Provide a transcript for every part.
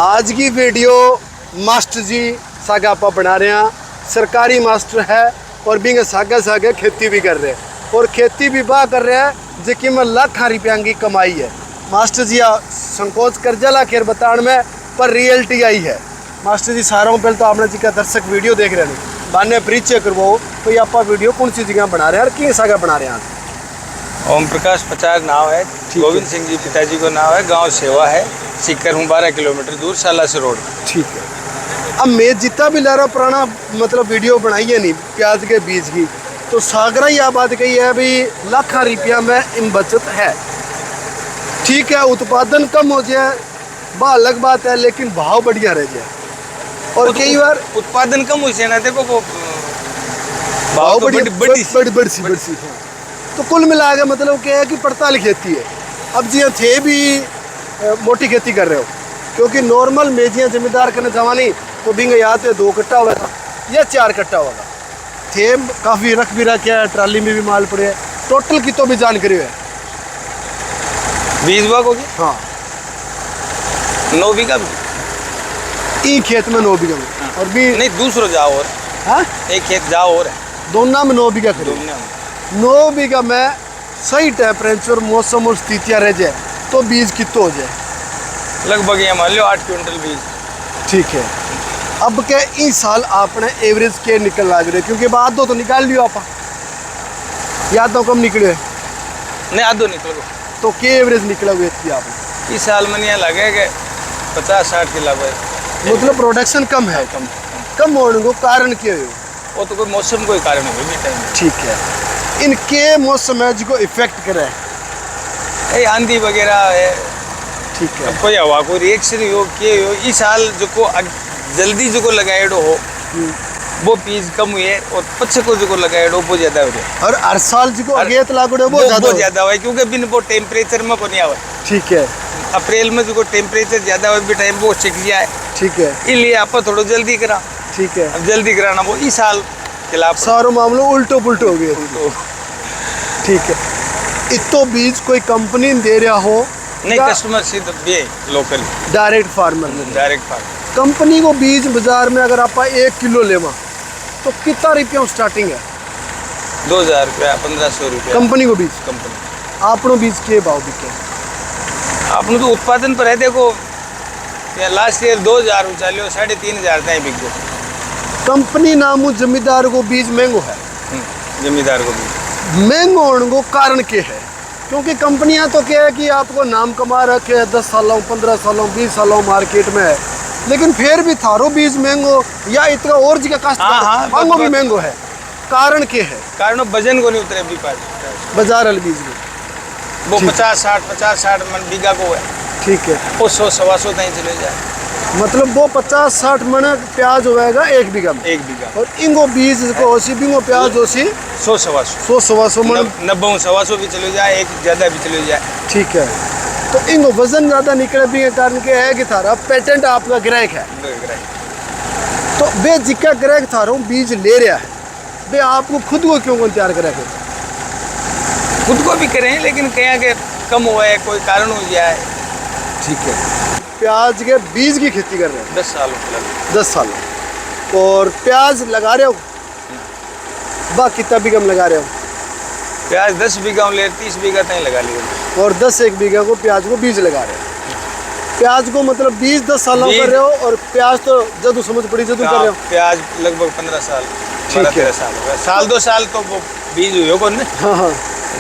आज की video master जी सागे आप बना रहे हैं। सरकारी मास्टर है और बिंग सागे सागे खेती भी कर रहे हैं और खेती भी बाह कर रहे हैं जिसकी में लाखों रुपया की कमाई है। मास्टर जी संकोच कर जला खेर बताने में पर रियलिटी आई है। मास्टर जी सारों पहले तो आपने जी का दर्शक वीडियो देख रहे हैं बाने परिचय करवाओ तो ये आप वीडियो कौन सी जगह बना रहे हैं और किस सागे बना रहे हैं? ओम प्रकाश पचार नाव है, गोविंद सिंह जी पिताजी को नाव है, गांव सेवा है, सीकर हूँ 12 किलोमीटर दूर साला से रोड। ठीक है। अब मैं जितना भी ला रहा पुराना मतलब वीडियो बनाई है नहीं प्याज के बीज की तो सागरा ही आप बात कही है भाई लाखों रुपया में इन बचत है। ठीक है, उत्पादन कम हो जाए वह अलग बात है लेकिन भाव बढ़िया रह जाए और कई बार उत्पादन कम हुई से ना देखो वो भाव बड़ी तो कुल मिला के मतलब क्या है कि पड़ताल खेती है। अब जी थे भी मोटी खेती कर रहे हो क्योंकि नॉर्मल मेजियाँ जिम्मेदार करने जवानी तो बिंग या तो 2 कट्टा होगा या 4 कट्टा होगा। थे काफ़ी रख भी रखे है, ट्राली में भी माल पड़े है। टोटल की तो भी जानकारी है 20 बाग होगी। हाँ 9 बीघा भी ई खेत में 9 बीघा में और भी नहीं दूसरो जाओ और हाँ एक खेत जाओ और दोनों में 9 बीघा करीब। 9 बीघा में सही टेम्परेचर मौसम और स्थितियाँ रह जाए तो बीज कितना हो जाए लगभग ये मान लो 8 क्विंटल बीज। ठीक है। अब के इस साल आपने एवरेज के निकल लग रहे क्योंकि बाद दो तो निकाल लियो आप याद तो कम निकले नहीं आधो निकल गो तो के एवरेज निकला हुए थी आपने इस साल में यहाँ लगे कि 50-60 किलो है। मतलब प्रोडक्शन कम है। कम होने को कारण क्या है? वो तो कोई मौसम कोई कारण है टाइम। ठीक है। इनके मौसम है जिसको इफेक्ट करे ये आंधी वगैरह है। ठीक है। कोई हवा कोई रिएक्शन हो के हो इस साल जो को जल्दी जो को लगाएडो हो वो बीज कम हुए और पछे को जो को लगाएडो वो ज्यादा हो जाए और हर साल जो को अगेत लागड़े वो ज्यादा हुआ क्योंकि बिन वो टेम्परेचर में को नहीं आवे। ठीक है। अप्रैल में जो को टेम्परेचर ज्यादा हो भी टाइम वो चिक जाए। ठीक है। इसलिए आप थोड़ा जल्दी करा। ठीक है। अब जल्दी कराना वो इस साल खिलाफ सारो मामलो उल्टो पुल्टो हो गया। तो ठीक है। इतो बीज कोई कंपनी दे रहा हो नहीं कस्टमर से दे लोकल डायरेक्ट फार्मर में डायरेक्ट फार्मर कंपनी को बीज बाजार में अगर आप 1 किलो लेवा तो कितना रुपया स्टार्टिंग है? 2000 रुपया 1500 रुपया कंपनी को बीज। कंपनी आपनो बीज के भाव बिके आपने तो उत्पादन पर है देखो लास्ट ईयर 2000 चालियो 3500 तक बिक गो। कंपनी नामू जमींदार को बीज महंगो है। जमींदार को बीज महंगो होने को कारण क्या है? क्योंकि कंपनियां तो क्या है कि आपको नाम कमा रखे है 10 सालों 15 सालों 20 सालों मार्केट में है लेकिन फिर भी थारो बीज महंगो या इतना और जी का कास्ट महंगो भी महंगो है। कारण क्या है? कारण वजन को नहीं उतरे भी पास बाजार वाले बीज में वो 50-60 मन बीघा को है। ठीक है। वो 100-125 तक चले जाए मतलब वो 50-60 मन प्याज होगा 1 बीघा में 1 बीघा और इंगो बीज को ओसी बिंगो प्याज ओसी 100-125 मन 90-125 भी चले जाए एक ज़्यादा भी चले जाए। ठीक है। तो इंगो वजन ज़्यादा निकले भी के कारण क्या है कि थारा पेटेंट आपका ग्राहक है तो वे जिक्का ग्राहक थारो बीज ले रहा है वे आपको खुद को क्यों तैयार करा के खुद को भी करें लेकिन कहीं के कम हुआ है कोई कारण हो जाए। ठीक है। प्याज के बीज की खेती कर रहे हैं 10 साल 10 साल और प्याज लगा रहे हो बा कितना बीघा में लगा रहे हो? प्याज 10 बीघा ले 30 बीघा तक लगा लिया और 10-1 बीघा को प्याज को बीज लगा रहे हो। प्याज को मतलब बीज 10 सालों कर रहे हो और प्याज तो जदू समझ पड़ी जदू कर रहे हो। प्याज लगभग 15 साल 13 साल हो गया। साल 2 साल तो वो बीज हुई हो कौन। हाँ हाँ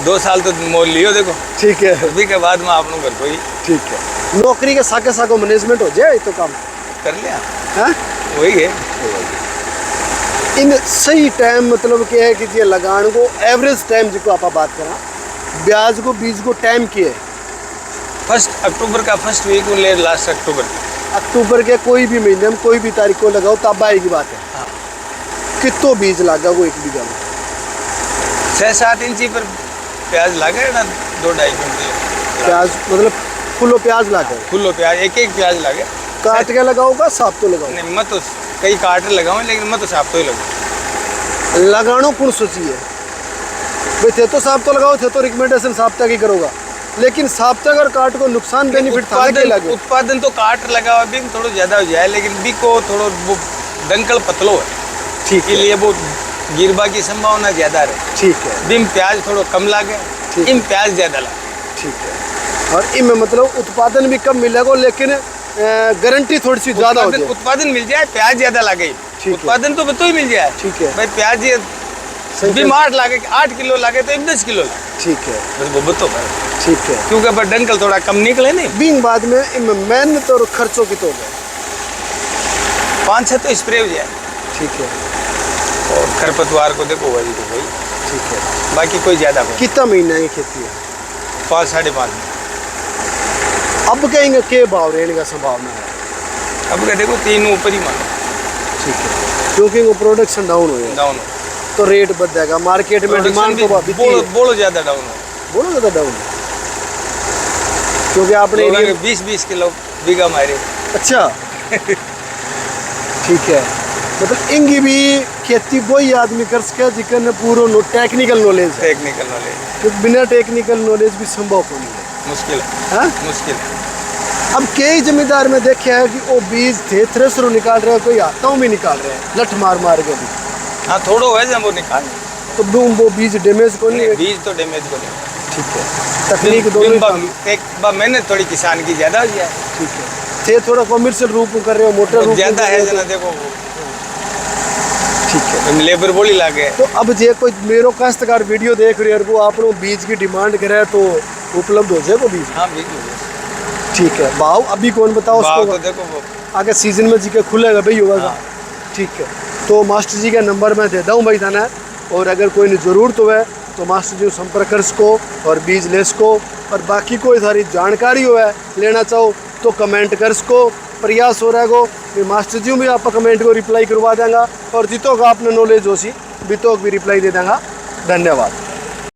2 साल तो मोल लियो देखो। ठीक है। अभी के बाद में आप लोग घर कोई ठीक है नौकरी के साके साको मैनेजमेंट हो जाए तो काम कर लिया है वही है। इन सही टाइम मतलब क्या है कि ये लगाने को एवरेज टाइम जिसको आप बात करा ब्याज को बीज को टाइम किए 1 अक्टूबर का फर्स्ट वीक ले लास्ट अक्टूबर के कोई भी महीने में कोई भी तारीख को लगाओ तब आए की बात है। हाँ। कितो बीज लगा वो 1 बीघा में 6-7 इंची पर प्याज लगे ना 2-2.5 क्विंटल प्याज मतलब फुलो प्याज लागे फुलो प्याज एक प्याज लागे काट के लगाओगा साफ तो लगाओ नहीं मत तो कई काट लगाओ लेकिन मत तो साफ तो ही लगाओ लगानो कौन सोचिए भाई थे तो साफ तो लगाओ थे तो रिकमेंडेशन साफ तक ही करोगा लेकिन साप्ताहिक और काट को नुकसान बेनिफिट था के लगे। उत्पादन तो काट लगा हुआ भी थोड़ा ज्यादा हो जाए, लेकिन बी को थोड़ा वो दंकल पतलो है, ठीक है, लिए वो गिरबा की संभावना ज्यादा रहे। ठीक है, बिम प्याज थोड़ा कम लागे, इम प्याज ज्यादा लागे। ठीक है। और इनमें मतलब उत्पादन भी कम मिलेगा, लेकिन गारंटी थोड़ी सी ज्यादा हो जाए। उत्पादन मिल जाए, प्याज ज्यादा लागे, उत्पादन तो बतो ही मिल जाए। ठीक है भाई प्याज ये बिम 8 लागे, 8 किलो लागे तो 10 किलो लागे। ठीक है, बस वो बतो भाई, ठीक है। क्योंकि पर डंकल थोड़ा कम निकले नहीं। बीन बाद में इनमें मेहनत और खर्चों की तो गए 5-6 तो स्प्रे हो जाए। ठीक है, और खरपतवार को देखो वही तो भाई, ठीक है। बाकी कोई ज्यादा नहीं। कितना महीना की खेती है? 5-5.5। अब कहेंगे के भाव रहने का संभावना है? अब क्या देखो 3 ऊपर ही मानो। ठीक है, क्योंकि वो प्रोडक्शन डाउन हो जाएगा डाउन तो रेट बढ़ जाएगा, मार्केट में डिमांड तो बोलो ज्यादा डाउन हो, बोलो ज़्यादा डाउन, क्योंकि आपने 20-20 किलो बीघा मारे। अच्छा ठीक है, मतलब इंगी भी खेती वही आदमी कर सके जिसने पूरा टेक्निकल नॉलेज है। टेक्निकल नॉलेज, क्योंकि बिना टेक्निकल नॉलेज भी संभव नहीं है, मुश्किल है। हाँ? मुश्किल है। अब कई जमींदार में देखे है कि वो बीज थे थ्रेसरों निकाल रहे हैं, कोई हाथों में निकाल रहे हैं लठ मार मार के भी। हाँ थोड़ा है जब वो निकाल तो वो बीज डैमेज को नहीं है। बीज तो डैमेज को नहीं। ठीक है, तकनीक दोनों एक मेहनत थोड़ी किसान की ज्यादा हो जाए। ठीक है, थे थोड़ा कमर्शियल रूप में कर रहे हो, मोटर रूप ज्यादा है जना देखो। ठीक है, लेबर बोली लागे। तो अब जे कोई मेरो काश्तकार वीडियो देख रहे हैं वो आप लोग बीज की डिमांड करे तो उपलब्ध हो जाएगा बीज? हाँ बीज हो जाए। ठीक है, भाव अभी कौन बताओ उसको? तो देखो वो आगे सीजन में जी के खुलेगा भाई होगा। हाँ। ठीक है, तो मास्टर जी का नंबर मैं देता हूँ भाई थाना, और अगर कोई जरूरत हो तो मास्टर जी को संपर्क कर सको और बीज ले सको, और बाकी कोई सारी जानकारी हो लेना चाहो तो कमेंट कर सको। प्रयास हो रहा है कि मास्टर जी भी आप कमेंट को रिप्लाई करवा देंगे, और जितों का आपने नॉलेज हो सी बितों भी रिप्लाई दे देंगे। धन्यवाद।